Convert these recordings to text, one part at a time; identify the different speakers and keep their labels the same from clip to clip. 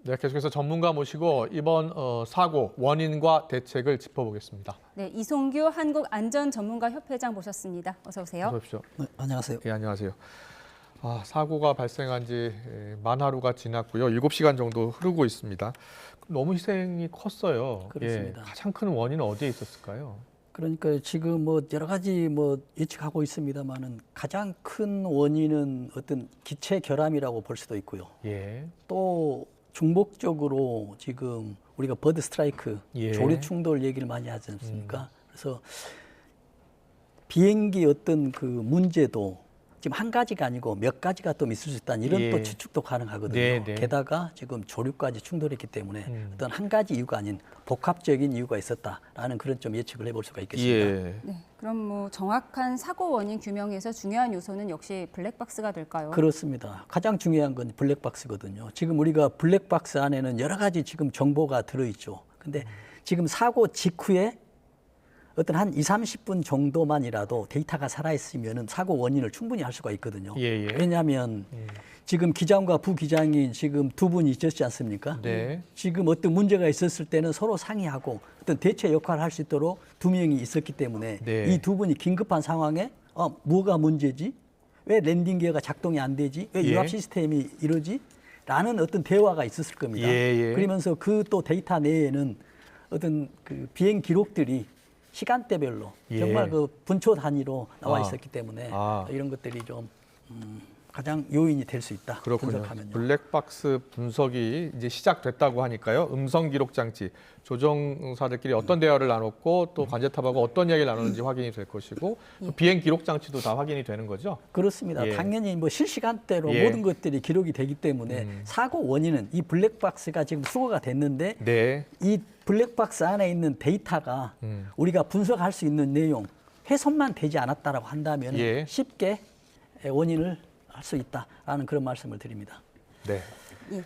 Speaker 1: 네, 계속해서 전문가 모시고 이번 사고 원인과 대책을 짚어보겠습니다.
Speaker 2: 네, 이송규 한국안전전문가협회장 모셨습니다. 어서 오세요.
Speaker 1: 어서 오십시오.
Speaker 3: 네, 안녕하세요.
Speaker 1: 예, 안녕하세요. 사고가 발생한 지 만 하루가 지났고요. 7시간 정도 흐르고 있습니다. 너무 희생이 컸어요.
Speaker 3: 그렇습니다.
Speaker 1: 예, 가장 큰 원인은 어디에 있었을까요?
Speaker 3: 그러니까 지금 뭐 여러 가지 뭐 예측하고 있습니다만은 가장 큰 원인은 어떤 기체 결함이라고 볼 수도 있고요.
Speaker 1: 예.
Speaker 3: 또 중복적으로 지금 우리가 버드 스트라이크,
Speaker 1: 예.
Speaker 3: 조류 충돌 얘기를 많이 하지 않습니까? 그래서 비행기 어떤 그 문제도 지금 한 가지가 아니고 몇 가지가 또 있을 수 있다는 이런
Speaker 1: 예.
Speaker 3: 또 추측도 가능하거든요.
Speaker 1: 네, 네.
Speaker 3: 게다가 지금 조류까지 충돌했기 때문에 어떤 한 가지 이유가 아닌 복합적인 이유가 있었다라는 그런 좀 예측을 해볼 수가 있겠습니다.
Speaker 1: 예.
Speaker 2: 네, 그럼 뭐 정확한 사고 원인 규명에서 중요한 요소는 역시 블랙박스가 될까요?
Speaker 3: 그렇습니다. 가장 중요한 건 블랙박스거든요. 지금 우리가 블랙박스 안에는 여러 가지 지금 정보가 들어있죠. 근데 지금 사고 직후에 어떤 한 20-30분 정도만이라도 데이터가 살아있으면 사고 원인을 충분히 알 수가 있거든요.
Speaker 1: 예, 예.
Speaker 3: 왜냐하면 지금 기장과 부기장이 지금 두 분이 있었지 않습니까?
Speaker 1: 네.
Speaker 3: 지금 어떤 문제가 있었을 때는 서로 상의하고 어떤 대체 역할을 할 수 있도록 두 명이 있었기 때문에
Speaker 1: 네.
Speaker 3: 이 두 분이 긴급한 상황에 뭐가 문제지? 왜 랜딩 기어가 작동이 안 되지? 왜
Speaker 1: 예.
Speaker 3: 유압 시스템이 이러지? 라는 어떤 대화가 있었을 겁니다.
Speaker 1: 예, 예.
Speaker 3: 그러면서 그 또 데이터 내에는 어떤 그 비행 기록들이 시간대별로
Speaker 1: 예.
Speaker 3: 정말 그 분초 단위로 나와
Speaker 1: 아.
Speaker 3: 있었기 때문에
Speaker 1: 아.
Speaker 3: 이런 것들이 좀 가장 요인이 될 수 있다.
Speaker 1: 그렇군요.
Speaker 3: 분석하면요.
Speaker 1: 블랙박스 분석이 이제 시작됐다고 하니까요. 음성 기록 장치, 조종사들끼리 어떤 대화를 나눴고 또 관제탑하고 어떤 이야기를 나눴는지 확인이 될 것이고 또 비행 기록 장치도 다 확인이 되는 거죠.
Speaker 3: 그렇습니다.
Speaker 1: 예.
Speaker 3: 당연히 뭐 실시간대로
Speaker 1: 예.
Speaker 3: 모든 것들이 기록이 되기 때문에 사고 원인은 이 블랙박스가 지금 수거가 됐는데
Speaker 1: 네.
Speaker 3: 이 블랙박스 안에 있는 데이터가 우리가 분석할 수 있는 내용 훼손만 되지 않았다라고 한다면
Speaker 1: 예.
Speaker 3: 쉽게 원인을 할 수 있다라는 그런 말씀을 드립니다.
Speaker 1: 네.
Speaker 2: 예.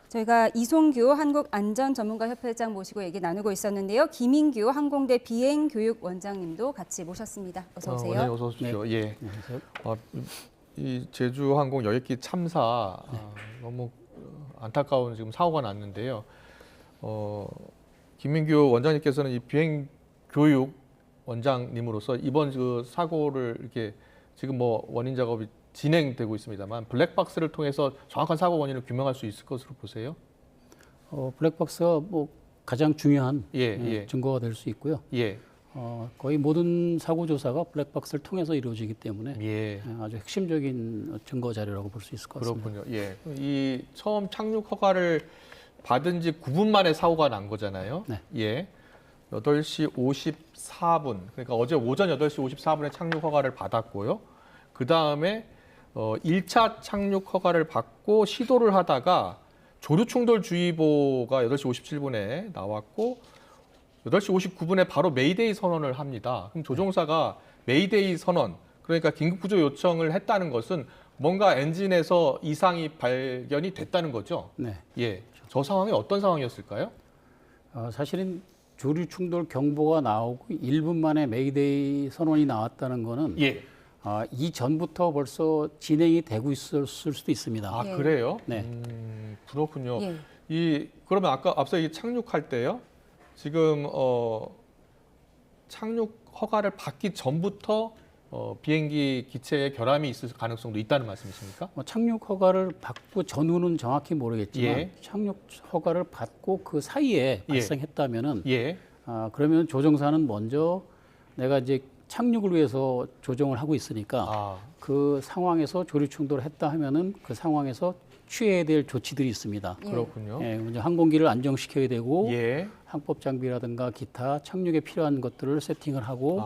Speaker 2: 저희가 이송규 한국안전전문가협회장 모시고 얘기 나누고 있었는데요. 김인규 항공대 비행교육원장님도 같이 모셨습니다. 어서 오세요.
Speaker 1: 원장님 어서 오십시오. 예.
Speaker 3: 안녕하세요.
Speaker 1: 이 제주항공 여객기 참사 너무 안타까운 지금 사고가 났는데요. 김민규 원장님께서는 이 비행 교육 원장님으로서 이번 그 사고를 이렇게 지금 뭐 원인 작업이 진행되고 있습니다만 블랙박스를 통해서 정확한 사고 원인을 규명할 수 있을 것으로 보세요?
Speaker 4: 블랙박스가 뭐 가장 중요한
Speaker 1: 예.
Speaker 4: 증거가 될 수 있고요.
Speaker 1: 예.
Speaker 4: 거의 모든 사고 조사가 블랙박스를 통해서 이루어지기 때문에
Speaker 1: 예.
Speaker 4: 아주 핵심적인 증거 자료라고 볼 수 있을 것 같습니다.
Speaker 1: 그렇군요. 예. 이 처음 착륙 허가를 받은 지 9분 만에 사고가 난 거잖아요.
Speaker 4: 네.
Speaker 1: 예. 8시 54분. 그러니까 어제 오전 8시 54분에 착륙 허가를 받았고요. 그다음에 1차 착륙 허가를 받고 시도를 하다가 조류 충돌 주의보가 8시 57분에 나왔고 8시 59분에 바로 메이데이 선언을 합니다. 그럼 조종사가 메이데이 선언, 그러니까 긴급 구조 요청을 했다는 것은 뭔가 엔진에서 이상이 발견이 됐다는 거죠.
Speaker 4: 네.
Speaker 1: 예. 저 상황이 어떤 상황이었을까요?
Speaker 4: 사실은 조류 충돌 경보가 나오고 1분 만에 메이데이 선언이 나왔다는 거는
Speaker 1: 예.
Speaker 4: 이전부터 벌써 진행이 되고 있을 수도 있습니다.
Speaker 1: 아,
Speaker 2: 예.
Speaker 1: 그래요?
Speaker 4: 네.
Speaker 1: 그렇군요.
Speaker 2: 예.
Speaker 1: 그러면 앞서 이 착륙할 때요. 지금 착륙 허가를 받기 전부터 비행기 기체에 결함이 있을 가능성도 있다는 말씀이십니까?
Speaker 4: 착륙 허가를 받고 전후는 정확히 모르겠지만
Speaker 1: 예.
Speaker 4: 착륙 허가를 받고 그 사이에
Speaker 1: 예.
Speaker 4: 발생했다면은
Speaker 1: 예.
Speaker 4: 그러면 조종사는 먼저 내가 이제 착륙을 위해서 조정을 하고 있으니까 그 상황에서 조류 충돌을 했다 하면은 그 상황에서 취해야 될 조치들이 있습니다.
Speaker 1: 그렇군요.
Speaker 4: 예, 먼저 항공기를 안정시켜야 되고
Speaker 1: 예.
Speaker 4: 항법 장비라든가 기타 착륙에 필요한 것들을 세팅을 하고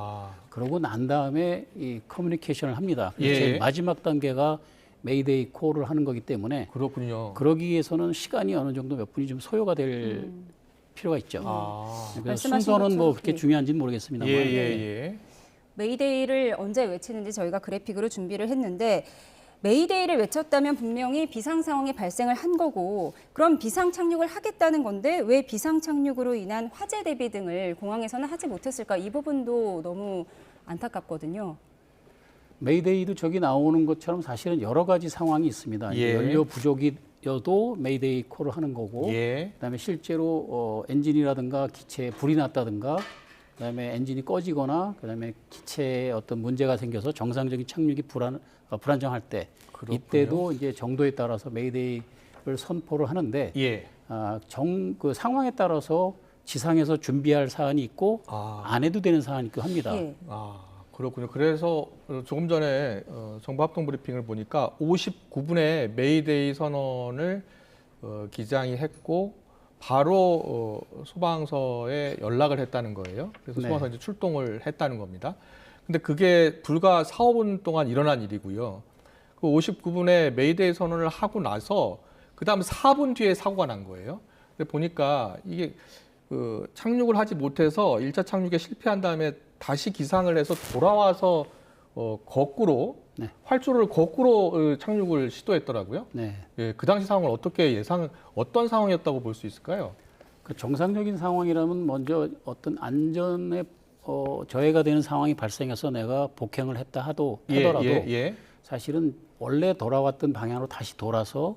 Speaker 4: 그러고 난 다음에 이 커뮤니케이션을 합니다.
Speaker 1: 예.
Speaker 4: 제일 마지막 단계가 메이데이 콜을 하는 거기 때문에
Speaker 1: 그렇군요.
Speaker 4: 그러기 위해서는 시간이 어느 정도 몇 분이 좀 소요가 될 필요가 있죠. 그래서
Speaker 2: 말씀하신
Speaker 4: 순서는 뭐
Speaker 2: 것처럼,
Speaker 4: 그렇게
Speaker 2: 예.
Speaker 4: 중요한지는 모르겠습니다만
Speaker 1: 예.
Speaker 2: 메이데이를 언제 외치는지 저희가 그래픽으로 준비를 했는데 메이데이를 외쳤다면 분명히 비상 상황이 발생을 한 거고 그럼 비상 착륙을 하겠다는 건데 왜 비상 착륙으로 인한 화재 대비 등을 공항에서는 하지 못했을까? 이 부분도 너무 안타깝거든요.
Speaker 4: 메이데이도 저기 나오는 것처럼 사실은 여러 가지 상황이 있습니다. 이제
Speaker 1: 예.
Speaker 4: 연료 부족이 여도 메이데이 콜을 하는 거고
Speaker 1: 예.
Speaker 4: 그다음에 실제로 엔진이라든가 기체에 불이 났다든가 그다음에 엔진이 꺼지거나 그다음에 기체에 어떤 문제가 생겨서 정상적인 착륙이 불안정할 때
Speaker 1: 그렇군요.
Speaker 4: 이때도 이제 정도에 따라서 메이데이를 선포를 하는데
Speaker 1: 예.
Speaker 4: 그 상황에 따라서 지상에서 준비할 사안이 있고 안 해도 되는 사안이 있고 합니다.
Speaker 2: 예.
Speaker 1: 그렇군요. 그래서 조금 전에 정보합동 브리핑을 보니까 59분에 메이데이 선언을 기장이 했고 바로 소방서에 연락을 했다는 거예요. 그래서
Speaker 4: 네.
Speaker 1: 소방서 이제 출동을 했다는 겁니다. 근데 그게 불과 4, 5분 동안 일어난 일이고요. 그 59분에 메이데이 선언을 하고 나서 그다음 4분 뒤에 사고가 난 거예요. 근데 보니까 이게 착륙을 하지 못해서 1차 착륙에 실패한 다음에 다시 기상을 해서 돌아와서 거꾸로
Speaker 4: 네.
Speaker 1: 활주로를 거꾸로 착륙을 시도했더라고요.
Speaker 4: 네.
Speaker 1: 예, 그 당시 상황을 어떤 상황이었다고 볼 수 있을까요?
Speaker 4: 그 정상적인 상황이라면 먼저 어떤 안전에 저해가 되는 상황이 발생해서 내가 복행을 했다 하더라도
Speaker 1: 예.
Speaker 4: 사실은 원래 돌아왔던 방향으로 다시 돌아서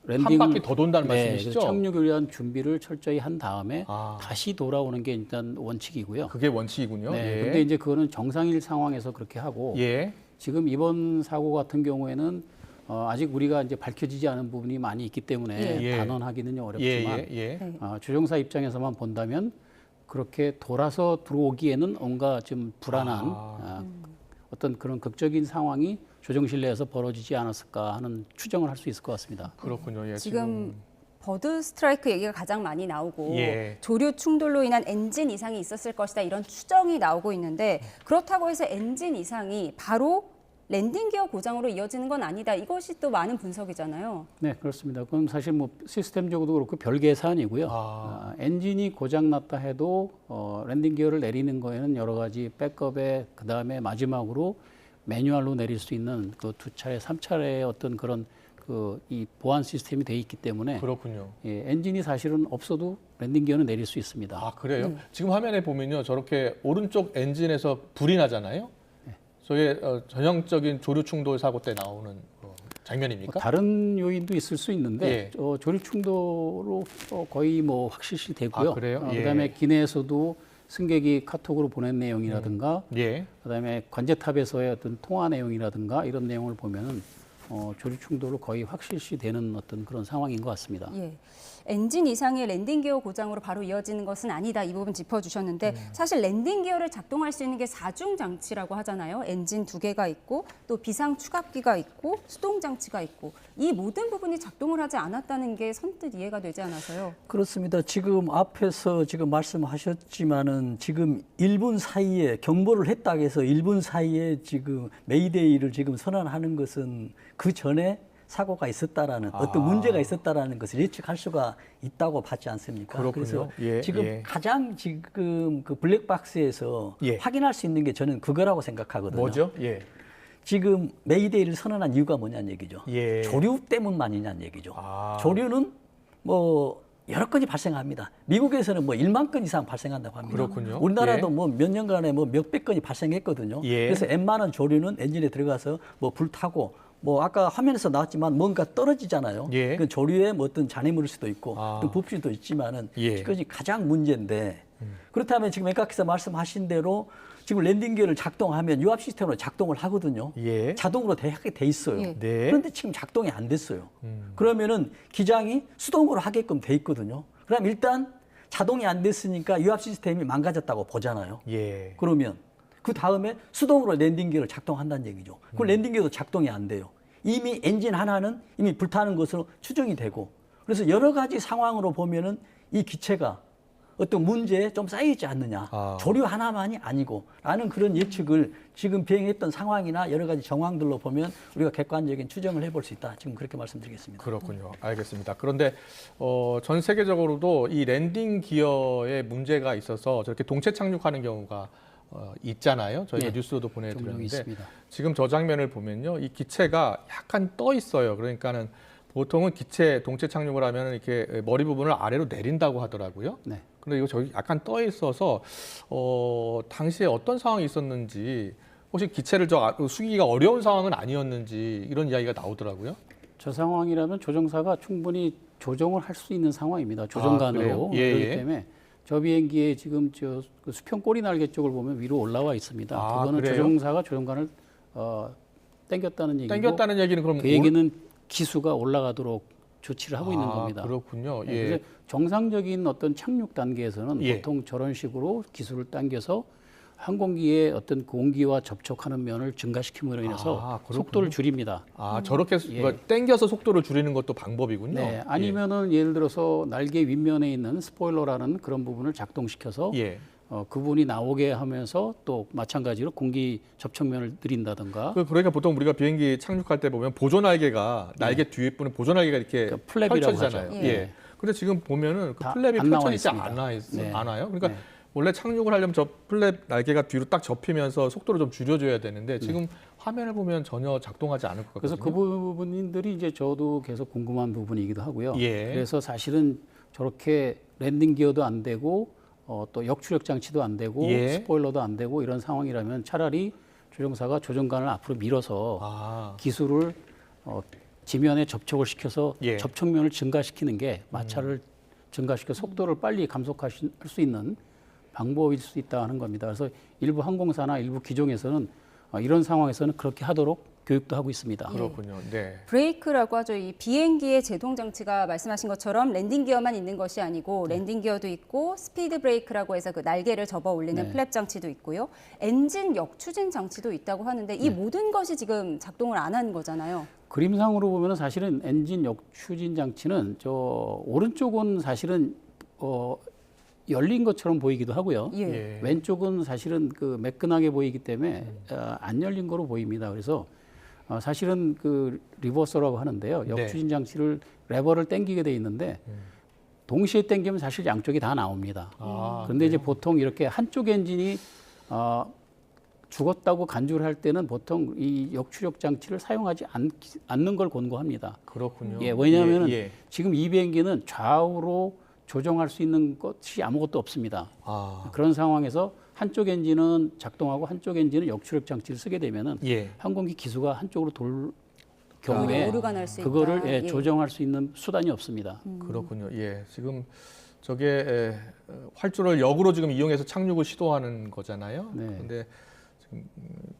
Speaker 1: 한 바퀴 더 돈다는
Speaker 4: 네,
Speaker 1: 말씀이시죠?
Speaker 4: 그래서 착륙을 위한 준비를 철저히 한 다음에
Speaker 1: 아.
Speaker 4: 다시 돌아오는 게 일단 원칙이고요.
Speaker 1: 그게 원칙이군요.
Speaker 4: 네,
Speaker 1: 예.
Speaker 4: 근데 이제 그거는 정상일 상황에서 그렇게 하고
Speaker 1: 예.
Speaker 4: 지금 이번 사고 같은 경우에는 아직 우리가 이제 밝혀지지 않은 부분이 많이 있기 때문에
Speaker 1: 예.
Speaker 4: 단언하기는 어렵지만
Speaker 1: 예.
Speaker 2: 네.
Speaker 4: 조종사 입장에서만 본다면 그렇게 돌아서 들어오기에는 뭔가 좀 불안한 어떤 그런 극적인 상황이 조종실 내에서 벌어지지 않았을까 하는 추정을 할 수 있을 것 같습니다.
Speaker 1: 그렇군요. 예,
Speaker 2: 지금 버드 스트라이크 얘기가 가장 많이 나오고
Speaker 1: 예.
Speaker 2: 조류 충돌로 인한 엔진 이상이 있었을 것이다 이런 추정이 나오고 있는데 그렇다고 해서 엔진 이상이 바로 랜딩 기어 고장으로 이어지는 건 아니다. 이것이 또 많은 분석이잖아요.
Speaker 4: 네, 그렇습니다. 그건 사실 뭐 시스템적으로도 그렇고 별개의 사안이고요. 엔진이 고장났다 해도 랜딩 기어를 내리는 거에는 여러 가지 백업에 그다음에 마지막으로 매뉴얼로 내릴 수 있는 그 2차례, 3차례의 어떤 그런 이 보안 시스템이 돼 있기 때문에
Speaker 1: 그렇군요.
Speaker 4: 예, 엔진이 사실은 없어도 랜딩 기어는 내릴 수 있습니다.
Speaker 1: 그래요? 지금 화면에 보면요. 저렇게 오른쪽 엔진에서 불이 나잖아요. 저게 전형적인 조류 충돌 사고 때 나오는 장면입니까?
Speaker 4: 뭐 다른 요인도 있을 수 있는데
Speaker 1: 예.
Speaker 4: 조류 충돌로 거의 뭐 확실시 되고요.
Speaker 1: 그래요? 예.
Speaker 4: 그다음에 기내에서도 승객이 카톡으로 보낸 내용이라든가
Speaker 1: 예.
Speaker 4: 그다음에 관제탑에서의 어떤 통화 내용이라든가 이런 내용을 보면은 조류 충돌로 거의 확실시 되는 어떤 그런 상황인 것 같습니다.
Speaker 2: 예. 엔진 이상의 랜딩 기어 고장으로 바로 이어지는 것은 아니다. 이 부분 짚어주셨는데 사실 랜딩 기어를 작동할 수 있는 게 4중 장치라고 하잖아요. 엔진 2개가 있고 또 비상 추각기가 있고 수동 장치가 있고 이 모든 부분이 작동을 하지 않았다는 게 선뜻 이해가 되지 않아서요.
Speaker 3: 그렇습니다. 지금 앞에서 지금 말씀하셨지만은 지금 1분 사이에 경보를 했다 해서 1분 사이에 지금 메이데이를 지금 선언하는 것은 그 전에 사고가 있었다라는 어떤 문제가 있었다라는 것을 예측할 수가 있다고 봤지 않습니까?
Speaker 1: 그렇군요.
Speaker 3: 그래서
Speaker 1: 예,
Speaker 3: 지금
Speaker 1: 예.
Speaker 3: 가장 지금 그 블랙박스에서
Speaker 1: 예.
Speaker 3: 확인할 수 있는 게 저는 그거라고 생각하거든요.
Speaker 1: 뭐죠? 예.
Speaker 3: 지금 메이데이를 선언한 이유가 뭐냐는 얘기죠.
Speaker 1: 예.
Speaker 3: 조류 때문만이냐는 얘기죠. 조류는 뭐 여러 건이 발생합니다. 미국에서는 뭐 1만 건 이상 발생한다고 합니다.
Speaker 1: 그렇군요.
Speaker 3: 우리나라도
Speaker 1: 예.
Speaker 3: 뭐 몇 년간에 뭐 몇백 건이 발생했거든요.
Speaker 1: 예.
Speaker 3: 그래서 웬만한 조류는 엔진에 들어가서 뭐 불타고 뭐 아까 화면에서 나왔지만 뭔가 떨어지잖아요.
Speaker 1: 예.
Speaker 3: 그 조류에 뭐 어떤 잔해물일 수도 있고 어떤 부피도 있지만은
Speaker 1: 예.
Speaker 3: 그것이 가장 문제인데 그렇다면 지금 앵커께서 말씀하신 대로 지금 랜딩 기어를 작동하면 유압 시스템으로 작동을 하거든요.
Speaker 1: 예.
Speaker 3: 자동으로 하게 돼 있어요.
Speaker 2: 예.
Speaker 1: 네.
Speaker 3: 그런데 지금 작동이 안 됐어요. 그러면은 기장이 수동으로 하게끔 돼 있거든요. 그럼 일단 자동이 안 됐으니까 유압 시스템이 망가졌다고 보잖아요.
Speaker 1: 예.
Speaker 3: 그러면 그 다음에 수동으로 랜딩 기어를 작동한다는 얘기죠. 그 랜딩 기어도 작동이 안 돼요. 이미 엔진 하나는 이미 불타는 것으로 추정이 되고 그래서 여러 가지 상황으로 보면은 이 기체가 어떤 문제에 좀 쌓여있지 않느냐. 조류 하나만이 아니고 라는 그런 예측을 지금 비행했던 상황이나 여러 가지 정황들로 보면 우리가 객관적인 추정을 해볼 수 있다. 지금 그렇게 말씀드리겠습니다.
Speaker 1: 그렇군요. 알겠습니다. 그런데 전 세계적으로도 이 랜딩 기어에 문제가 있어서 저렇게 동체 착륙하는 경우가 있잖아요. 저희가
Speaker 4: 네.
Speaker 1: 뉴스로도
Speaker 4: 종종
Speaker 1: 보내드렸는데
Speaker 4: 있습니다.
Speaker 1: 지금 저 장면을 보면요, 이 기체가 약간 떠 있어요. 그러니까는 보통은 기체 동체 착륙을 하면 이렇게 머리 부분을 아래로 내린다고 하더라고요.
Speaker 4: 네.
Speaker 1: 근데 이거 저기 약간 떠 있어서 당시에 어떤 상황이 있었는지 혹시 기체를 숙이기가 어려운 상황은 아니었는지 이런 이야기가 나오더라고요.
Speaker 4: 저 상황이라면 조종사가 충분히 조정을 할 수 있는 상황입니다. 조정관으로.
Speaker 1: 그래요? 예,
Speaker 4: 그렇기
Speaker 1: 예.
Speaker 4: 때문에 저 비행기에 지금 그 수평 꼬리 날개 쪽을 보면 위로 올라와 있습니다.
Speaker 1: 아,
Speaker 4: 그거는
Speaker 1: 그래요?
Speaker 4: 조종사가 조정관을 당겼다는 얘기고
Speaker 1: 당겼다는 얘기는 그럼
Speaker 4: 그 얘기는 기수가 올라가도록 조치를 하고 있는
Speaker 1: 아,
Speaker 4: 겁니다.
Speaker 1: 그렇군요.
Speaker 4: 네,
Speaker 1: 예.
Speaker 4: 그래서 정상적인 어떤 착륙 단계에서는
Speaker 1: 예.
Speaker 4: 보통 저런 식으로 기술을 당겨서 항공기의 어떤 공기와 접촉하는 면을 증가시킴으로 인해서
Speaker 1: 아, 그렇군요.
Speaker 4: 속도를 줄입니다.
Speaker 1: 아, 저렇게
Speaker 4: 예.
Speaker 1: 뭐 땡겨서 속도를 줄이는 것도 방법이군요.
Speaker 4: 네, 아니면은 예를 들어서 날개 윗면에 있는 스포일러라는 그런 부분을 작동시켜서
Speaker 1: 예.
Speaker 4: 그 부분이 나오게 하면서 또 마찬가지로 공기 접촉면을 늘린다든가
Speaker 1: 그러니까 보통 우리가 비행기 착륙할 때 보면 보조 날개가 날개 뒷부분 보조 날개가 이렇게
Speaker 4: 그 플랩이라고
Speaker 1: 펼쳐지잖아요.
Speaker 4: 하죠.
Speaker 1: 예. 근데 지금 보면은 그
Speaker 4: 다
Speaker 1: 플랩이
Speaker 4: 안 나와
Speaker 1: 펼쳐지지
Speaker 4: 있습니다.
Speaker 1: 않아요. 그러니까
Speaker 4: 네.
Speaker 1: 원래 착륙을 하려면 저 플랩 날개가 뒤로 딱 접히면서 속도를 좀 줄여줘야 되는데 지금 화면을 보면 전혀 작동하지 않을 것 같거든요.
Speaker 4: 그래서 그 부분들이 이제 저도 계속 궁금한 부분이기도 하고요.
Speaker 1: 예.
Speaker 4: 그래서 사실은 저렇게 랜딩 기어도 안 되고 또 역추력 장치도 안 되고
Speaker 1: 예.
Speaker 4: 스포일러도 안 되고 이런 상황이라면 차라리 조종사가 조종관을 앞으로 밀어서
Speaker 1: 아,
Speaker 4: 기술을 지면에 접촉을 시켜서
Speaker 1: 예.
Speaker 4: 접촉면을 증가시키는 게 마찰을 증가시켜 속도를 빨리 감속할 수 있는 방법일 수 있다 하는 겁니다. 그래서 일부 항공사나 일부 기종에서는 이런 상황에서는 그렇게 하도록 교육도 하고 있습니다.
Speaker 1: 그렇군요. 네.
Speaker 2: 브레이크라고 하죠. 이 비행기의 제동 장치가 말씀하신 것처럼 랜딩 기어만 있는 것이 아니고 랜딩 기어도 있고 스피드 브레이크라고 해서 그 날개를 접어 올리는
Speaker 4: 네.
Speaker 2: 플랩 장치도 있고요. 엔진 역추진 장치도 있다고 하는데 이 모든 것이 지금 작동을 안 하는 거잖아요.
Speaker 4: 그림상으로 보면은 사실은 엔진 역추진 장치는 저 오른쪽은 사실은 열린 것처럼 보이기도 하고요.
Speaker 2: 예.
Speaker 1: 예.
Speaker 4: 왼쪽은 사실은 그 매끈하게 보이기 때문에 안 열린 거로 보입니다. 그래서 사실은 그 리버서라고 하는데요.
Speaker 1: 네.
Speaker 4: 역추진 장치를 레버를 당기게 돼 있는데 동시에 당기면 사실 양쪽이 다 나옵니다.
Speaker 1: 아,
Speaker 4: 그런데 이제 보통 이렇게 한쪽 엔진이 죽었다고 간주를 할 때는 보통 이 역추력 장치를 사용하지 않는 걸 권고합니다.
Speaker 1: 그렇군요.
Speaker 4: 예, 왜냐하면
Speaker 1: 예.
Speaker 4: 지금 이 비행기는 좌우로 조정할 수 있는 것이 아무것도 없습니다.
Speaker 1: 아,
Speaker 4: 그런 상황에서 한쪽 엔진은 작동하고 한쪽 엔진은 역추력 장치를 쓰게 되면은
Speaker 1: 예.
Speaker 4: 항공기 기수가 한쪽으로 돌
Speaker 2: 오히려
Speaker 4: 경우에
Speaker 2: 오류가 날 수 있다.
Speaker 4: 그거를
Speaker 2: 예.
Speaker 4: 조정할 수 있는 수단이 없습니다.
Speaker 1: 그렇군요. 예, 지금 저게 활주를 역으로 지금 이용해서 착륙을 시도하는 거잖아요.
Speaker 4: 네.
Speaker 1: 근데 지금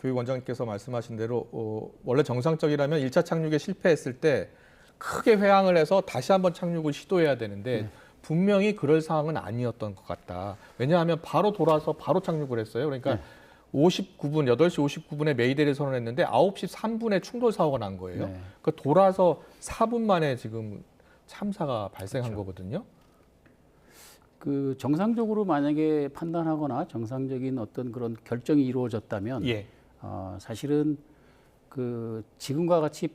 Speaker 1: 교육원장님께서 말씀하신 대로 원래 정상적이라면 1차 착륙에 실패했을 때 크게 회항을 해서 다시 한번 착륙을 시도해야 되는데 분명히 그럴 상황은 아니었던 것 같다. 왜냐하면 바로 돌아서 바로 착륙을 했어요. 그러니까 59분, 8시 59분에 메이데이를 선언했는데 9시 3분에 충돌 사고가 난 거예요.
Speaker 4: 네.
Speaker 1: 그 돌아서 4분 만에 지금 참사가 발생한 거거든요.
Speaker 4: 그 정상적으로 만약에 판단하거나 정상적인 어떤 그런 결정이 이루어졌다면
Speaker 1: 예.
Speaker 4: 사실은 그 지금과 같이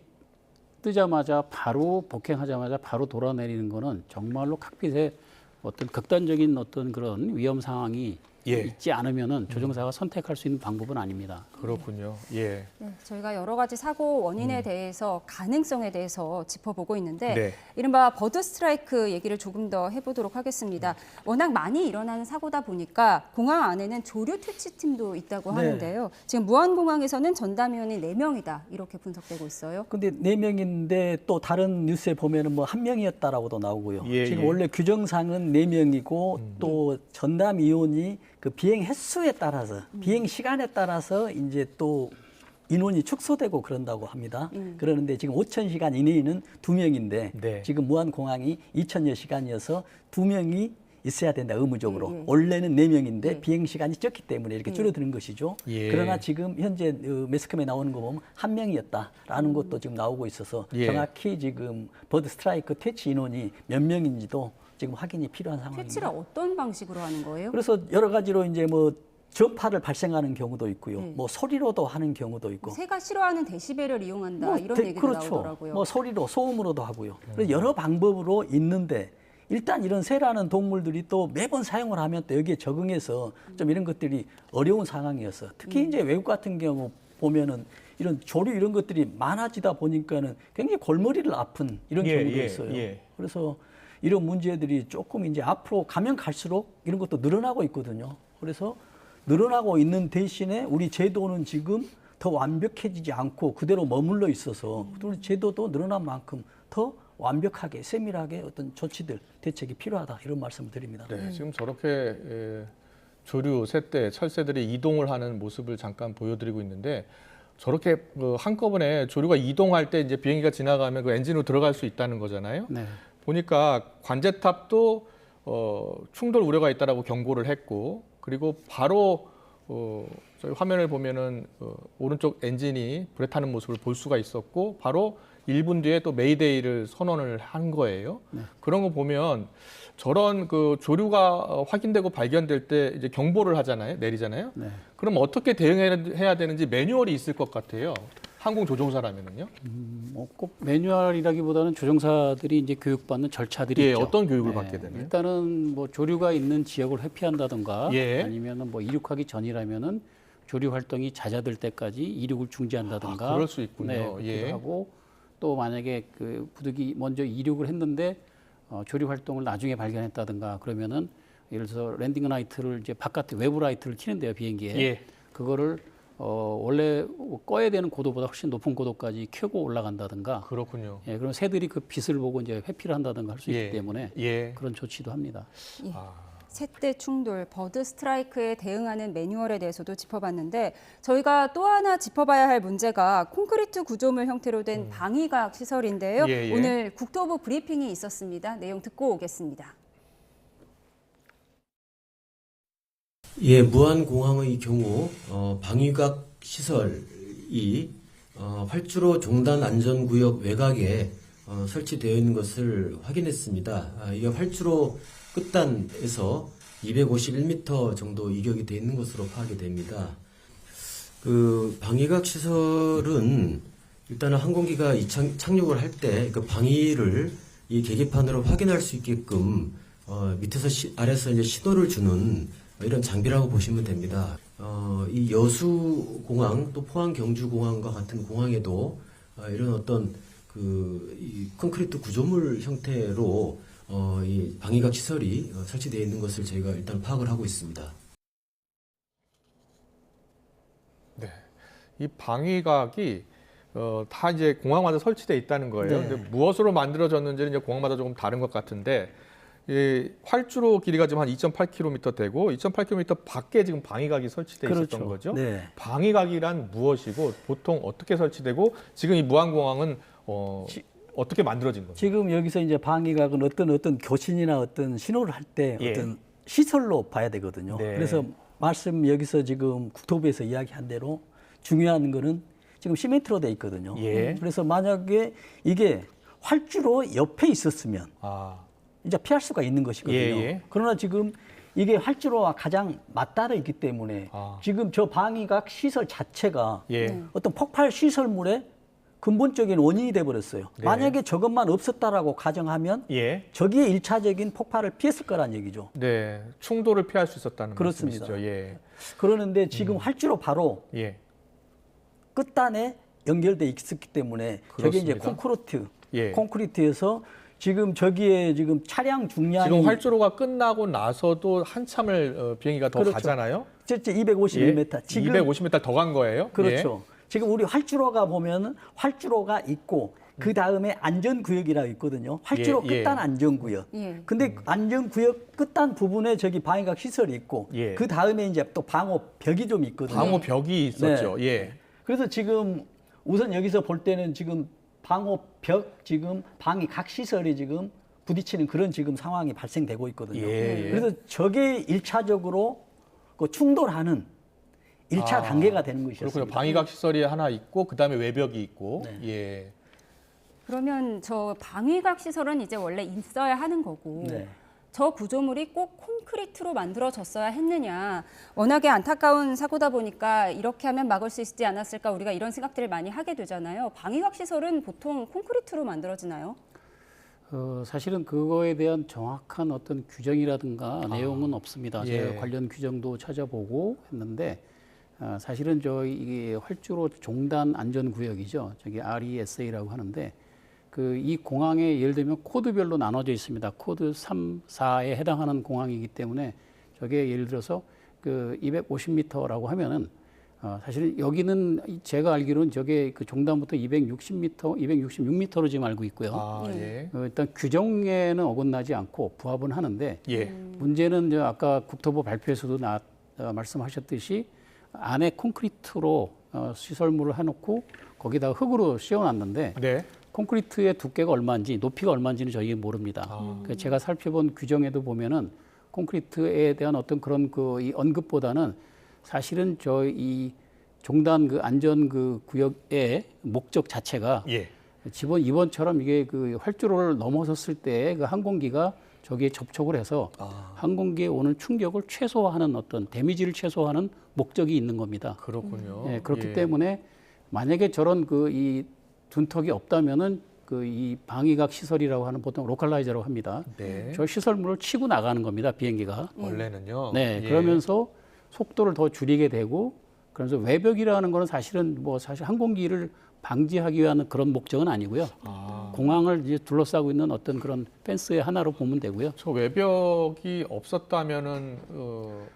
Speaker 4: 뜨자마자 바로 복행하자마자 바로 돌아내리는 거는 정말로 칵핏에 어떤 극단적인 어떤 그런 위험 상황이
Speaker 1: 예.
Speaker 4: 있지 않으면은 조종사가 선택할 수 있는 방법은 아닙니다.
Speaker 1: 그렇군요. 예.
Speaker 2: 네, 저희가 여러 가지 사고 원인에 대해서 가능성에 대해서 짚어보고 있는데
Speaker 1: 네.
Speaker 2: 이른바 버드 스트라이크 얘기를 조금 더 해보도록 하겠습니다. 워낙 많이 일어나는 사고다 보니까 공항 안에는 조류 퇴치팀도 있다고
Speaker 3: 네.
Speaker 2: 하는데요. 지금 무안공항에서는 전담위원이 4명이다 이렇게 분석되고 있어요.
Speaker 3: 근데 4명인데 또 다른 뉴스에 보면은 뭐 1명이었다라고도 나오고요.
Speaker 1: 예,
Speaker 3: 지금
Speaker 1: 예.
Speaker 3: 원래 규정상은 4명이고 또 전담위원이 그 비행 횟수에 따라서 비행 시간에 따라서 이제 또 인원이 축소되고 그런다고 합니다. 그러는데 지금 5,000시간 이내에는 2명인데
Speaker 1: 네.
Speaker 3: 지금 무안공항이 2,000여 시간이어서 2명이 있어야 된다 의무적으로.
Speaker 2: 예, 예.
Speaker 3: 원래는 4명인데
Speaker 2: 예.
Speaker 3: 비행 시간이 적기 때문에 이렇게 줄어드는 것이죠.
Speaker 1: 예.
Speaker 3: 그러나 지금 현재 매스컴에 나오는 거 보면 1명이었다라는 것도 지금 나오고 있어서
Speaker 1: 예.
Speaker 3: 정확히 지금 버드 스트라이크 퇴치 인원이 몇 명인지도 지금 확인이 필요한 상황입니다.
Speaker 2: 퇴치를 어떤 방식으로 하는 거예요?
Speaker 3: 그래서 여러 가지로 이제 뭐 전파를 발생하는 경우도 있고요.
Speaker 2: 네.
Speaker 3: 뭐 소리로도 하는 경우도 있고.
Speaker 2: 새가 싫어하는 데시벨을 이용한다 이런 얘기도
Speaker 3: 그렇죠.
Speaker 2: 나오더라고요.
Speaker 3: 뭐 소리로 소음으로도 하고요. 그래서 여러 방법으로 있는데 일단 이런 새라는 동물들이 또 매번 사용을 하면 또 여기에 적응해서 좀 이런 것들이 어려운 상황이어서 특히 이제 외국 같은 경우 보면은 이런 조류 이런 것들이 많아지다 보니까는 굉장히 골머리를 아픈 이런
Speaker 1: 예,
Speaker 3: 경우도
Speaker 1: 예,
Speaker 3: 있어요.
Speaker 1: 예.
Speaker 3: 그래서 이런 문제들이 조금 이제 앞으로 가면 갈수록 이런 것도 늘어나고 있거든요. 그래서 늘어나고 있는 대신에 우리 제도는 지금 더 완벽해지지 않고 그대로 머물러 있어서 또 제도도 늘어난 만큼 더 완벽하게 세밀하게 어떤 조치들 대책이 필요하다 이런 말씀을 드립니다.
Speaker 1: 네, 지금 저렇게 조류, 새떼, 철새들이 이동을 하는 모습을 잠깐 보여드리고 있는데 저렇게 한꺼번에 조류가 이동할 때 이제 비행기가 지나가면 그 엔진으로 들어갈 수 있다는 거잖아요.
Speaker 4: 네.
Speaker 1: 보니까 관제탑도 충돌 우려가 있다라고 경고를 했고 그리고 바로 저희 화면을 보면은 오른쪽 엔진이 불에 타는 모습을 볼 수가 있었고 바로 1분 뒤에 또 메이데이를 선언을 한 거예요.
Speaker 4: 네.
Speaker 1: 그런 거 보면 저런 그 조류가 확인되고 발견될 때 이제 경보를 하잖아요, 내리잖아요.
Speaker 4: 네.
Speaker 1: 그럼 어떻게 대응해야 되는지 매뉴얼이 있을 것 같아요. 항공 조종사라면은요.
Speaker 4: 꼭 매뉴얼이라기보다는 조종사들이 이제 교육받는 절차들이
Speaker 1: 예,
Speaker 4: 있죠.
Speaker 1: 어떤 교육을 받게 되나요?
Speaker 4: 일단은 뭐 조류가 있는 지역을 회피한다든가
Speaker 1: 예.
Speaker 4: 아니면은 뭐 이륙하기 전이라면은 조류 활동이 잦아들 때까지 이륙을 중지한다든가.
Speaker 1: 그럴 수 있군요.
Speaker 4: 네, 그렇기도
Speaker 1: 예.
Speaker 4: 하고 또 만약에 그 부득이 먼저 이륙을 했는데 조류 활동을 나중에 발견했다든가 그러면은 예를 들어서 랜딩 라이트를 이제 바깥에 외부 라이트를 켜는데요 비행기에.
Speaker 1: 예.
Speaker 4: 그거를 원래 꺼야 되는 고도보다 훨씬 높은 고도까지 켜고 올라간다든가.
Speaker 1: 그렇군요.
Speaker 4: 예, 그럼 새들이 그 빛을 보고 이제 회피를 한다든가 할 수
Speaker 1: 예.
Speaker 4: 있기 때문에
Speaker 1: 예.
Speaker 4: 그런 조치도 합니다.
Speaker 2: 새떼 충돌, 버드 스트라이크에 대응하는 매뉴얼에 대해서도 짚어봤는데 저희가 또 하나 짚어봐야 할 문제가 콘크리트 구조물 형태로 된 방위각 시설인데요.
Speaker 1: 예, 예.
Speaker 2: 오늘 국토부 브리핑이 있었습니다. 내용 듣고 오겠습니다.
Speaker 5: 예, 무안공항의 경우 방위각 시설이 활주로 종단 안전구역 외곽에 설치되어 있는 것을 확인했습니다. 이게 활주로 끝단에서 251m 정도 이격이 되어 있는 것으로 파악이 됩니다. 그 방위각 시설은 일단은 항공기가 착륙을 할 때 그 방위를 이 계기판으로 확인할 수 있게끔 밑에서 아래서 이제 신호를 주는 이런 장비라고 보시면 됩니다. 이 여수공항 또 포항 경주공항과 같은 공항에도 이런 어떤 이 콘크리트 구조물 형태로 이 방위각 시설이 설치되어 있는 것을 저희가 일단 파악을 하고 있습니다.
Speaker 1: 네. 이 방위각이 다 이제 공항마다 설치되어 있다는 거예요.
Speaker 3: 네.
Speaker 1: 근데 무엇으로 만들어졌는지는 이제 공항마다 조금 다른 것 같은데 이 활주로 길이가 지금 한 2.8km 되고 2.8km 밖에 지금 방위각이 설치되어 있었던 거죠.
Speaker 3: 네.
Speaker 1: 방위각이란 무엇이고 보통 어떻게 설치되고 지금 이 무안공항은 어떻게 만들어진 거죠?
Speaker 3: 지금 여기서 이제 방위각은 어떤 교신이나 어떤 신호를 할 때
Speaker 1: 예.
Speaker 3: 어떤 시설로 봐야 되거든요.
Speaker 1: 네.
Speaker 3: 그래서 말씀 여기서 지금 국토부에서 이야기한 대로 중요한 거는 지금 시멘트로 돼 있거든요.
Speaker 1: 예.
Speaker 3: 그래서 만약에 이게 활주로 옆에 있었으면 이제 피할 수가 있는 것이거든요.
Speaker 1: 예.
Speaker 3: 그러나 지금 이게 활주로와 가장 맞닿아 있기 때문에 지금 저 방위각 시설 자체가
Speaker 1: 예.
Speaker 3: 어떤 폭발 시설물의 근본적인 원인이 돼 버렸어요.
Speaker 1: 네.
Speaker 3: 만약에 저것만 없었다라고 가정하면
Speaker 1: 예.
Speaker 3: 저기에 일차적인 폭발을 피했을 거란 얘기죠.
Speaker 1: 네. 충돌을 피할 수 있었다는
Speaker 3: 그렇습니다.
Speaker 1: 말씀이시죠. 예.
Speaker 3: 그러는데 지금 활주로 바로
Speaker 1: 예.
Speaker 3: 끝단에 연결돼 있었기 때문에 저게 이제
Speaker 1: 그렇습니다. 예.
Speaker 3: 콘크리트에서 지금 저기에 지금 차량 중량이
Speaker 1: 지금 활주로가 끝나고 나서도 한참을 비행기가 더
Speaker 3: 그렇죠.
Speaker 1: 가잖아요.
Speaker 3: 실제 251m.
Speaker 1: 예.
Speaker 3: 지금
Speaker 1: 250m 더 간 거예요.
Speaker 3: 그렇죠. 지금 우리 활주로가 보면은 활주로가 있고 그 다음에 안전구역이라고 있거든요. 활주로
Speaker 1: 예, 예.
Speaker 3: 끝단 안전구역.
Speaker 2: 예.
Speaker 3: 근데 안전구역 끝단 부분에 저기 방위각 시설이 있고
Speaker 1: 예.
Speaker 3: 그 다음에 이제 또 방호벽이 좀 있거든요.
Speaker 1: 방호벽이 있었죠.
Speaker 3: 네.
Speaker 1: 예.
Speaker 3: 그래서 지금 우선 여기서 볼 때는 지금 방호벽 지금 방위각 시설이 지금 부딪히는 그런 지금 상황이 발생되고 있거든요.
Speaker 1: 예.
Speaker 3: 그래서 저게 일차적으로 그 충돌하는 1차 단계가 되는 것이었습니다.
Speaker 1: 그렇군요. 방위각 시설이 하나 있고 그다음에 외벽이 있고.
Speaker 3: 네.
Speaker 1: 예.
Speaker 2: 그러면 저 방위각 시설은 이제 원래 있어야 하는 거고
Speaker 3: 네.
Speaker 2: 저 구조물이 꼭 콘크리트로 만들어졌어야 했느냐. 워낙에 안타까운 사고다 보니까 이렇게 하면 막을 수 있지 않았을까 우리가 이런 생각들을 많이 하게 되잖아요. 방위각 시설은 보통 콘크리트로 만들어지나요?
Speaker 4: 사실은 그거에 대한 정확한 어떤 규정이라든가 내용은 없습니다.
Speaker 1: 예.
Speaker 4: 제가 관련 규정도 찾아보고 했는데 사실은 이게 활주로 종단 안전구역이죠. 저기 RESA라고 하는데 이 공항에 예를 들면 코드별로 나눠져 있습니다. 코드 3, 4에 해당하는 공항이기 때문에 저게 예를 들어서 250m라고 하면은 사실 여기는 제가 알기로는 저게 그 종단부터 260m, 266m로 지금 알고 있고요.
Speaker 1: 아, 예.
Speaker 4: 일단 규정에는 어긋나지 않고 부합은 하는데
Speaker 1: 예.
Speaker 4: 문제는 저 아까 국토부 발표에서도 말씀하셨듯이 안에 콘크리트로 시설물을 해놓고 거기다가 흙으로 씌워놨는데
Speaker 1: 네.
Speaker 4: 콘크리트의 두께가 얼마인지 높이가 얼마인지는 저희가 모릅니다. 그래서 제가 살펴본 규정에도 보면은 콘크리트에 대한 어떤 그런 이 언급보다는 사실은 이 종단 그 안전 그 구역의 목적 자체가
Speaker 1: 예.
Speaker 4: 이번처럼 이게 그 활주로를 넘어섰을 때 그 항공기가 저기에 접촉을 해서 항공기에 오는 충격을 최소화하는 어떤 데미지를 최소화하는 목적이 있는 겁니다.
Speaker 1: 그렇군요.
Speaker 4: 예, 그렇기
Speaker 1: 예.
Speaker 4: 때문에 만약에 저런 이 둔턱이 없다면은 이 방위각 시설이라고 하는 보통 로컬라이저라고 합니다.
Speaker 1: 네.
Speaker 4: 저 시설물을 치고 나가는 겁니다. 비행기가.
Speaker 1: 원래는요.
Speaker 4: 네,
Speaker 1: 예.
Speaker 4: 그러면서 속도를 더 줄이게 되고 그래서 외벽이라는 거는 사실은 사실 항공기를 방지하기 위한 그런 목적은 아니고요. 공항을 이제 둘러싸고 있는 어떤 그런 펜스의 하나로 보면 되고요.
Speaker 1: 저 외벽이 없었다면은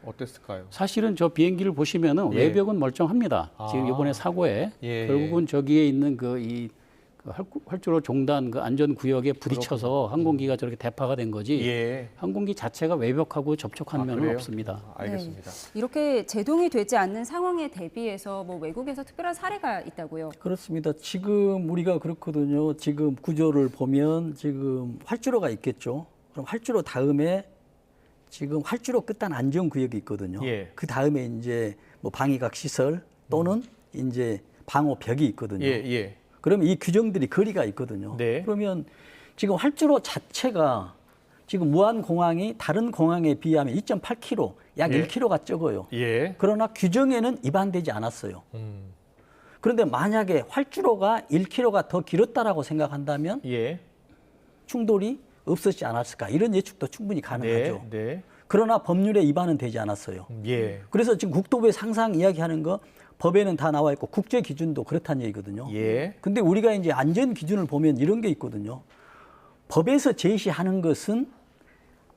Speaker 1: 어땠을까요?
Speaker 4: 사실은 저 비행기를 보시면은
Speaker 1: 예.
Speaker 4: 외벽은 멀쩡합니다.
Speaker 1: 아.
Speaker 4: 지금 이번에 사고에
Speaker 1: 예,
Speaker 4: 결국은 저기에 있는 그 활주로 종단 그 안전 구역에 부딪혀서 항공기가 저렇게 대파가 된 거지.
Speaker 1: 예.
Speaker 4: 항공기 자체가 외벽하고 접촉한 면은
Speaker 1: 그래요?
Speaker 4: 없습니다.
Speaker 1: 알겠습니다.
Speaker 2: 이렇게 제동이 되지 않는 상황에 대비해서 뭐 외국에서 특별한 사례가 있다고요?
Speaker 3: 그렇습니다. 지금 우리가 그렇거든요. 지금 구조를 보면 지금 활주로가 있겠죠. 그럼 활주로 다음에 지금 활주로 끝단 안전 구역이 있거든요.
Speaker 1: 예.
Speaker 3: 그 다음에 이제 뭐 방위각 시설 또는 이제 방호 벽이 있거든요.
Speaker 1: 예, 예.
Speaker 3: 그러면 이 규정들이 거리가 있거든요.
Speaker 1: 네.
Speaker 3: 그러면 지금 활주로 자체가 지금 무안공항이 다른 공항에 비하면 2.8km, 약
Speaker 1: 예.
Speaker 3: 1km가 적어요.
Speaker 1: 예.
Speaker 3: 그러나 규정에는 위반되지 않았어요. 그런데 만약에 활주로가 1km가 더 길었다라고 생각한다면
Speaker 1: 예.
Speaker 3: 충돌이 없었지 않았을까 이런 예측도 충분히 가능하죠.
Speaker 1: 네. 네.
Speaker 3: 그러나 법률에 위반은 되지 않았어요.
Speaker 1: 예.
Speaker 3: 그래서 지금 국토부의 상상 이야기하는 거 법에는 다 나와 있고 국제 기준도 그렇다는 얘기거든요.
Speaker 1: 예.
Speaker 3: 근데 우리가 이제 안전 기준을 보면 이런 게 있거든요. 법에서 제시하는 것은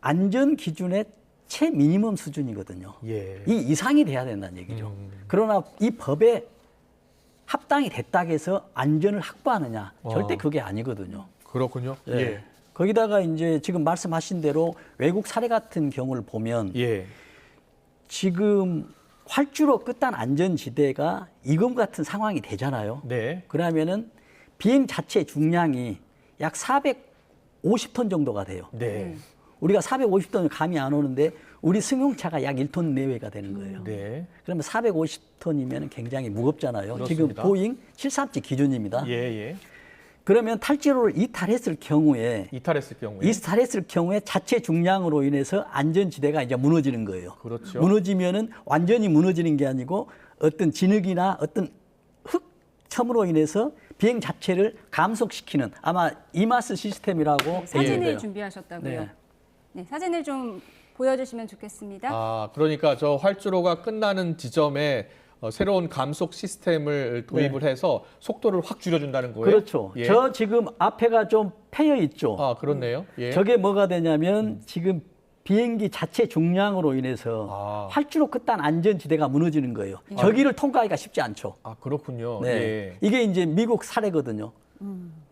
Speaker 3: 안전 기준의 최미니멈 수준이거든요.
Speaker 1: 예.
Speaker 3: 이 이상이 돼야 된다는 얘기죠. 그러나 이 법에 합당이 됐다고 해서 안전을 확보하느냐? 절대 그게 아니거든요.
Speaker 1: 그렇군요.
Speaker 3: 예.
Speaker 1: 예.
Speaker 3: 거기다가 이제 지금 말씀하신 대로 외국 사례 같은 경우를 보면
Speaker 1: 예.
Speaker 3: 지금 활주로 끝단 안전지대가 이금 같은 상황이 되잖아요.
Speaker 1: 네.
Speaker 3: 그러면은 비행 자체 중량이 약 450톤 정도가 돼요.
Speaker 1: 네.
Speaker 3: 우리가 450톤을 감이 안 오는데 우리 승용차가 약 1톤 내외가 되는 거예요.
Speaker 1: 네.
Speaker 3: 그러면 450톤이면 굉장히 무겁잖아요. 지금
Speaker 1: 그렇습니다.
Speaker 3: 보잉 737 기준입니다.
Speaker 1: 예, 예.
Speaker 3: 그러면 탈지로를 이탈했을 경우에
Speaker 1: 이탈했을 경우에
Speaker 3: 자체 중량으로 인해서 안전지대가 이제 무너지는 거예요.
Speaker 1: 그렇죠.
Speaker 3: 무너지면은 완전히 무너지는 게 아니고 어떤 진흙이나 어떤 흙첨으로 인해서 비행 자체를 감속시키는 아마 이마스 시스템이라고
Speaker 2: 사진을
Speaker 3: 돼요.
Speaker 2: 준비하셨다고요?
Speaker 3: 네.
Speaker 2: 네, 사진을 좀 보여주시면 좋겠습니다.
Speaker 1: 아, 그러니까 저 활주로가 끝나는 지점에 새로운 감속 시스템을 도입을 해서 속도를 확 줄여준다는 거예요.
Speaker 3: 그렇죠.
Speaker 1: 예.
Speaker 3: 저 지금 앞에가 좀 패여 있죠.
Speaker 1: 아, 그렇네요. 예.
Speaker 3: 저게 뭐가 되냐면 지금 비행기 자체 중량으로 인해서 활주로 끝단 안전지대가 무너지는 거예요. 저기를 통과하기가 쉽지 않죠.
Speaker 1: 아, 그렇군요.
Speaker 3: 네.
Speaker 1: 예.
Speaker 3: 이게 이제 미국 사례거든요.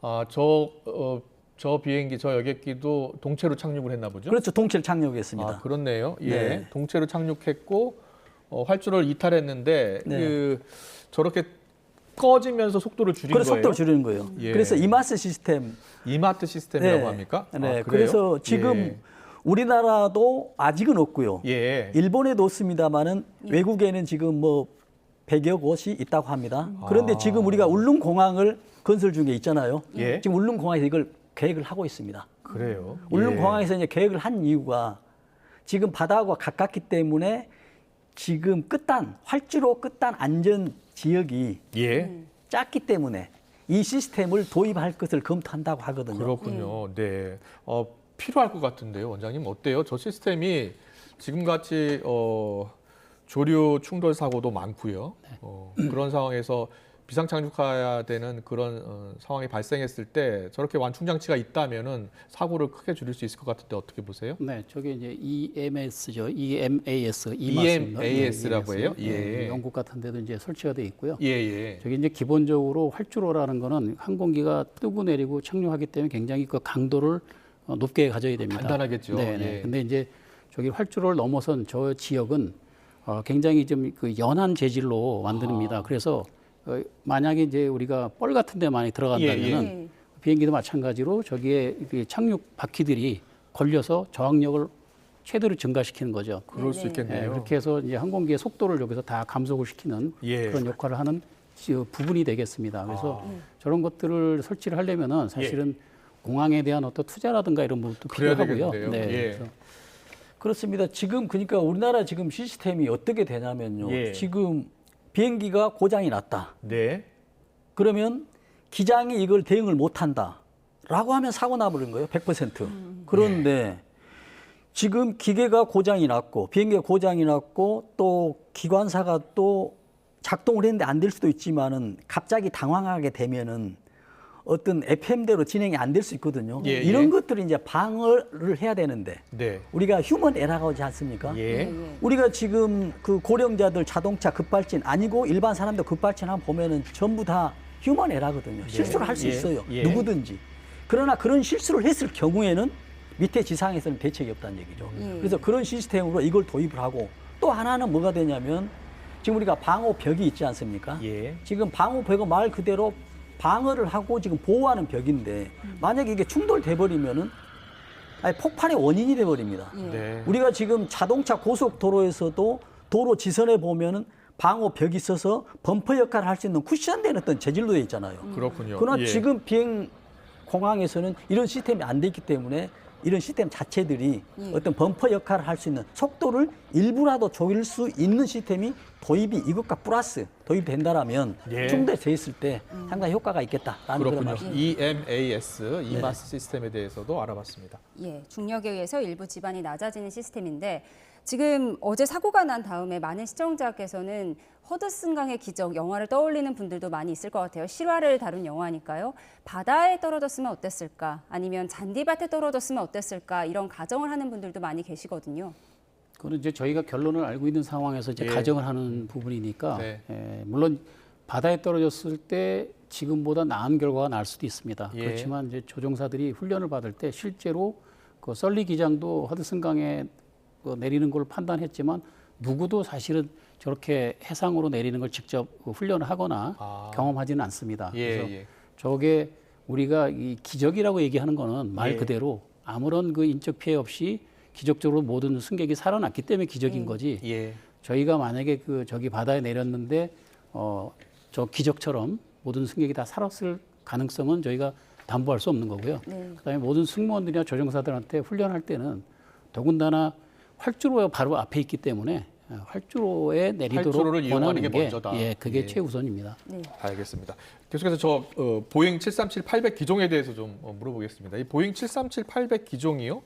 Speaker 1: 아, 저 비행기, 저 여객기도 동체로 착륙을 했나 보죠?
Speaker 3: 그렇죠. 동체를 착륙했습니다.
Speaker 1: 아, 그렇네요. 예.
Speaker 3: 네.
Speaker 1: 동체로 착륙했고 활주로를 이탈했는데
Speaker 3: 네.
Speaker 1: 저렇게 꺼지면서 속도를 줄인
Speaker 3: 그래서
Speaker 1: 거예요.
Speaker 3: 속도를 줄이는 거예요.
Speaker 1: 예.
Speaker 3: 그래서 이마스 시스템.
Speaker 1: 이마트 시스템이라고
Speaker 3: 네.
Speaker 1: 합니까?
Speaker 3: 네.
Speaker 1: 아, 그래요?
Speaker 3: 그래서 지금 우리나라도 아직은 없고요.
Speaker 1: 예.
Speaker 3: 일본에도 없습니다만은 외국에는 지금 뭐 100여 곳이 있다고 합니다. 그런데 지금 우리가 울릉 공항을 건설 중에 있잖아요.
Speaker 1: 예.
Speaker 3: 지금 울릉 공항에서 이걸 계획을 하고 있습니다.
Speaker 1: 그래요.
Speaker 3: 울릉
Speaker 1: 예.
Speaker 3: 공항에서 이제 계획을 한 이유가 지금 바다하고 가깝기 때문에 지금 활주로 끝단 안전 지역이
Speaker 1: 예.
Speaker 3: 작기 때문에 이 시스템을 도입할 것을 검토한다고 하거든요.
Speaker 1: 그렇군요. 네. 필요할 것 같은데요, 원장님 어때요? 저 시스템이 지금같이 조류 충돌 사고도 많고요. 그런 상황에서 비상 착륙해야 되는 그런 상황이 발생했을 때 저렇게 완충 장치가 있다면은 사고를 크게 줄일 수 있을 것 같은데 어떻게 보세요?
Speaker 4: 네, 저게 이제 EMS죠. EMAS,
Speaker 1: EMAS라고 해요? 예.
Speaker 4: 영국 같은 데도 이제 설치가 돼 있고요.
Speaker 1: 예, 예.
Speaker 4: 저게 이제 기본적으로 활주로라는 거는 항공기가 뜨고 내리고 착륙하기 때문에 굉장히 그 강도를 높게 가져야 됩니다.
Speaker 1: 단단하겠죠.
Speaker 4: 네, 네.
Speaker 1: 예.
Speaker 4: 근데 이제 저기 활주로를 넘어선 저 지역은 굉장히 좀 그 연한 재질로 만듭니다. 그래서 만약에 이제 우리가 뻘 같은 데 많이 들어간다면은
Speaker 2: 예.
Speaker 4: 비행기도 마찬가지로 저기에 그 착륙 바퀴들이 걸려서 저항력을 최대로 증가시키는 거죠.
Speaker 1: 그럴 수
Speaker 2: 네, 네.
Speaker 1: 있겠네요.
Speaker 4: 네, 그렇게 해서 이제 항공기의 속도를 여기서 다 감속을 시키는
Speaker 1: 예.
Speaker 4: 그런 역할을 하는 부분이 되겠습니다. 그래서 저런 것들을 설치를 하려면은 사실은 공항에 대한 어떤 투자라든가 이런 부분도
Speaker 1: 그래야
Speaker 4: 필요하고요.
Speaker 1: 되겠는데요. 예.
Speaker 4: 그래서
Speaker 3: 그렇습니다. 지금 그러니까 우리나라 지금 시스템이 어떻게 되냐면요.
Speaker 1: 예.
Speaker 3: 지금 비행기가 고장이 났다.
Speaker 1: 네.
Speaker 3: 그러면 기장이 이걸 대응을 못한다. 라고 하면 사고 나버린 거예요. 100%. 그런데 지금 기계가 고장이 났고 비행기가 고장이 났고 또 기관사가 또 작동을 했는데 안 될 수도 있지만은 갑자기 당황하게 되면은 어떤 FM대로 진행이 안 될 수 있거든요.
Speaker 1: 예,
Speaker 3: 이런
Speaker 1: 예.
Speaker 3: 것들을 이제 방어를 해야 되는데
Speaker 1: 네.
Speaker 3: 우리가 휴먼 에러가 오지 않습니까?
Speaker 1: 예.
Speaker 3: 우리가 지금 그 고령자들 자동차 급발진 아니고 일반 사람들 급발진 한번 보면은 전부 다 휴먼 에러거든요. 실수를 할 수
Speaker 1: 예.
Speaker 3: 있어요.
Speaker 1: 예.
Speaker 3: 누구든지. 그러나 그런 실수를 했을 경우에는 밑에 지상에서는 대책이 없다는 얘기죠. 그래서 그런 시스템으로 이걸 도입을 하고 또 하나는 뭐가 되냐면 지금 우리가 방호벽이 있지 않습니까?
Speaker 1: 예.
Speaker 3: 지금 방호벽은 말 그대로 방어를 하고 지금 보호하는 벽인데 만약에 이게 충돌돼 버리면은 아니 폭발의 원인이 돼 버립니다.
Speaker 1: 네.
Speaker 3: 우리가 지금 자동차 고속도로에서도 도로 지선에 보면은 방호벽이 있어서 범퍼 역할을 할 수 있는 쿠션된 어떤 재질로 되어 있잖아요.
Speaker 1: 그렇군요.
Speaker 3: 그러나
Speaker 1: 예.
Speaker 3: 지금 비행 공항에서는 이런 시스템이 안 돼 있기 때문에 이런 시스템 자체들이 어떤 범퍼 역할을 할 수 있는 속도를 일부라도 줄일 수 있는 시스템이 도입이 이것과 플러스 도입된다라면
Speaker 1: 예.
Speaker 3: 충돌돼 있을 때 상당히 효과가 있겠다라는 그런
Speaker 1: 그렇군요.
Speaker 3: 말씀.
Speaker 1: EMAS, 이마스 시스템에 대해서도 알아봤습니다.
Speaker 2: 예, 중력에 의해서 일부 지반이 낮아지는 시스템인데 지금 어제 사고가 난 다음에 많은 시청자께서는 허드슨강의 기적 영화를 떠올리는 분들도 많이 있을 것 같아요. 실화를 다룬 영화니까요. 바다에 떨어졌으면 어땠을까? 아니면 잔디밭에 떨어졌으면 어땠을까? 이런 가정을 하는 분들도 많이 계시거든요.
Speaker 4: 그거는 이제 저희가 결론을 알고 있는 상황에서 이제
Speaker 1: 예.
Speaker 4: 가정을 하는 부분이니까
Speaker 1: 네.
Speaker 4: 물론 바다에 떨어졌을 때 지금보다 나은 결과가 날 수도 있습니다.
Speaker 1: 예.
Speaker 4: 그렇지만 이제 조종사들이 훈련을 받을 때 실제로 그 썰리 기장도 허드슨강에 내리는 걸 판단했지만 누구도 사실은 저렇게 해상으로 내리는 걸 직접 훈련을 하거나 경험하지는 않습니다.
Speaker 1: 예,
Speaker 4: 그래서
Speaker 1: 예.
Speaker 4: 저게 우리가 이 기적이라고 얘기하는 거는 말
Speaker 1: 예.
Speaker 4: 그대로 아무런 그 인적 피해 없이 기적적으로 모든 승객이 살아났기 때문에 기적인 거지.
Speaker 1: 예.
Speaker 4: 저희가 만약에 그 저기 바다에 내렸는데 저 기적처럼 모든 승객이 다 살았을 가능성은 저희가 담보할 수 없는 거고요. 그다음에 모든 승무원들이나 조종사들한테 훈련할 때는 더군다나 활주로가 바로 앞에 있기 때문에 활주로에 내리도록
Speaker 1: 활주로를 이용하는
Speaker 4: 원하는
Speaker 1: 게
Speaker 4: 게
Speaker 1: 먼저다.
Speaker 4: 예, 그게
Speaker 1: 예.
Speaker 4: 최우선입니다.
Speaker 1: 알겠습니다. 계속해서 저 보잉 737-800 기종에 대해서 좀 물어보겠습니다. 이 보잉 737-800 기종이요.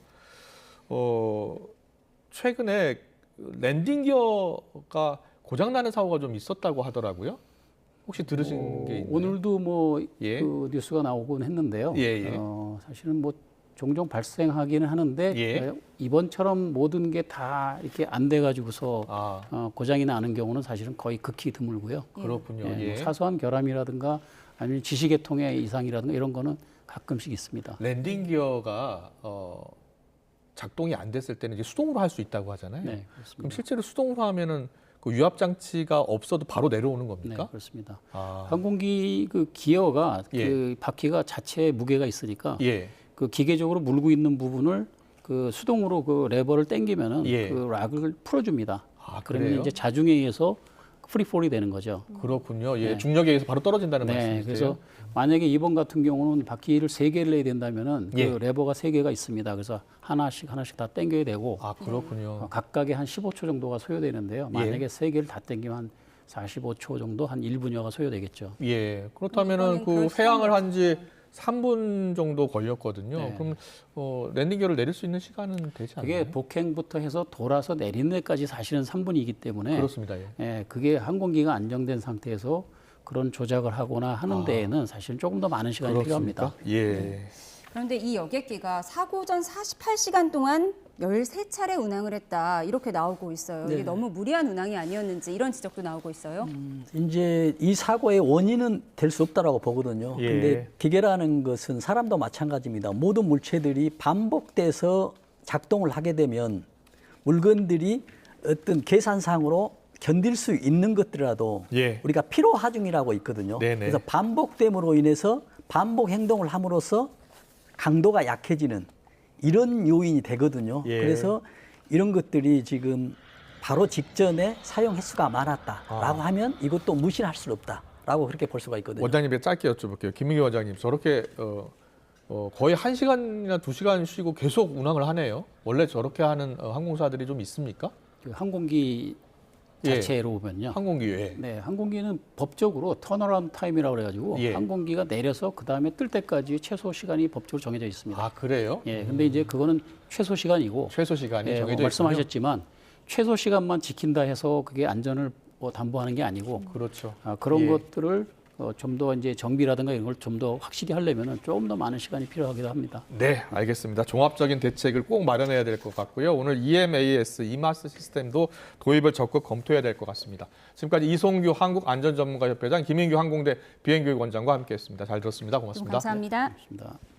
Speaker 1: 최근에 랜딩 기어가 고장나는 사고가 좀 있었다고 하더라고요. 혹시 들으신 게 있나요?
Speaker 4: 오늘도 뭐
Speaker 1: 예.
Speaker 4: 그 뉴스가 나오곤 했는데요.
Speaker 1: 예, 예.
Speaker 4: 사실은 뭐 종종 발생하기는 하는데
Speaker 1: 예.
Speaker 4: 이번처럼 모든 게 다 이렇게 안 돼가지고서 고장이 나는 경우는 사실은 거의 극히 드물고요.
Speaker 1: 그렇군요.
Speaker 4: 예,
Speaker 1: 예.
Speaker 4: 뭐 사소한 결함이라든가 아니면 지시계통의 이상이라든가 이런 거는 가끔씩 있습니다.
Speaker 1: 랜딩 기어가 작동이 안 됐을 때는 이제 수동으로 할 수 있다고 하잖아요.
Speaker 4: 네,
Speaker 1: 그럼
Speaker 4: 그렇습니다.
Speaker 1: 실제로 수동으로 하면은 그 유압 장치가 없어도 바로 내려오는
Speaker 4: 네,
Speaker 1: 겁니까?
Speaker 4: 그렇습니다.
Speaker 1: 아,
Speaker 4: 항공기 그 기어가
Speaker 1: 예.
Speaker 4: 그 바퀴가 자체에 무게가 있으니까
Speaker 1: 예.
Speaker 4: 그 기계적으로 물고 있는 부분을 그 수동으로 그 레버를 당기면은
Speaker 1: 예.
Speaker 4: 그 락을 풀어줍니다.
Speaker 1: 아,
Speaker 4: 그러면
Speaker 1: 그래요?
Speaker 4: 이제 자중에 의해서 프리폴이 되는 거죠.
Speaker 1: 그렇군요. 예, 중력에 의해서 바로 떨어진다는
Speaker 4: 네,
Speaker 1: 말씀이세요?
Speaker 4: 그래서 만약에 이번 같은 경우는 바퀴를 3개를 내야 된다면은
Speaker 1: 예.
Speaker 4: 그 레버가 3개가 있습니다. 그래서 하나씩 다 당겨야 되고
Speaker 1: 아, 그렇군요.
Speaker 4: 각각에 한 15초 정도가 소요되는데요. 만약에 3개를 다 당기면 한 45초 정도, 한 1분여가 소요되겠죠.
Speaker 1: 예, 그렇다면은
Speaker 2: 이거는
Speaker 1: 그
Speaker 2: 그럴
Speaker 1: 회항을
Speaker 2: 수는
Speaker 1: 한 지 3분 정도 걸렸거든요.
Speaker 4: 네.
Speaker 1: 그럼 랜딩 기어를 내릴 수 있는 시간은 되지 않나요?
Speaker 4: 그게 복행부터 해서 돌아서 내리는 데까지 사실은 3분이기 때문에
Speaker 1: 그렇습니다. 예.
Speaker 4: 예, 그게 항공기가 안정된 상태에서 그런 조작을 하거나 하는 데에는 사실 조금 더 많은 시간이 필요합니다.
Speaker 1: 예.
Speaker 2: 그런데 이 여객기가 사고 전 48시간 동안 13차례 운항을 했다 이렇게 나오고 있어요. 이게
Speaker 3: 네.
Speaker 2: 너무 무리한 운항이 아니었는지 이런 지적도 나오고 있어요.
Speaker 3: 이제 이 사고의 원인은 될 수 없다라고 보거든요.
Speaker 1: 예.
Speaker 3: 근데 기계라는 것은 사람도 마찬가지입니다. 모든 물체들이 반복돼서 작동을 하게 되면 물건들이 어떤 계산상으로 견딜 수 있는 것들이라도
Speaker 1: 예.
Speaker 3: 우리가 피로 하중이라고 있거든요.
Speaker 1: 네네.
Speaker 3: 그래서 반복됨으로 인해서 반복 행동을 함으로써 강도가 약해지는 이런 요인이 되거든요.
Speaker 1: 예.
Speaker 3: 그래서 이런 것들이 지금 바로 직전에 사용 횟수가 많았다라고 하면 이것도 무시할 수 없다라고 그렇게 볼 수가 있거든요.
Speaker 1: 원장님께 짧게 여쭤볼게요. 김민규 원장님, 저렇게 거의 1시간이나 2시간 쉬고 계속 운항을 하네요. 원래 저렇게 하는 항공사들이 좀 있습니까?
Speaker 4: 그 항공기
Speaker 1: 예.
Speaker 4: 자체로 보면요.
Speaker 1: 항공기에.
Speaker 4: 네, 항공기는 법적으로 턴어라운드 타임이라고 그래가지고
Speaker 1: 예.
Speaker 4: 항공기가 내려서 그 다음에 뜰 때까지 최소 시간이 법적으로 정해져 있습니다.
Speaker 1: 아, 그래요?
Speaker 4: 예, 근데 이제 그거는 최소 시간이고
Speaker 1: 최소 시간이
Speaker 4: 예,
Speaker 1: 정해져 있군요.
Speaker 4: 말씀하셨지만 최소 시간만 지킨다 해서 그게 안전을 담보하는 게 아니고
Speaker 1: 그렇죠.
Speaker 4: 그런
Speaker 1: 예.
Speaker 4: 것들을 좀 더 이제 정비라든가 이런 걸 좀 더 확실히 하려면은 조금 더 많은 시간이 필요하기도 합니다.
Speaker 1: 네, 알겠습니다. 종합적인 대책을 꼭 마련해야 될 것 같고요. 오늘 EMAS, 이마스 시스템도 도입을 적극 검토해야 될 것 같습니다. 지금까지 이송규 한국안전전문가협회장, 김인규 항공대 비행교육원장과 함께했습니다. 잘 들었습니다. 고맙습니다.
Speaker 2: 감사합니다.
Speaker 4: 고맙습니다.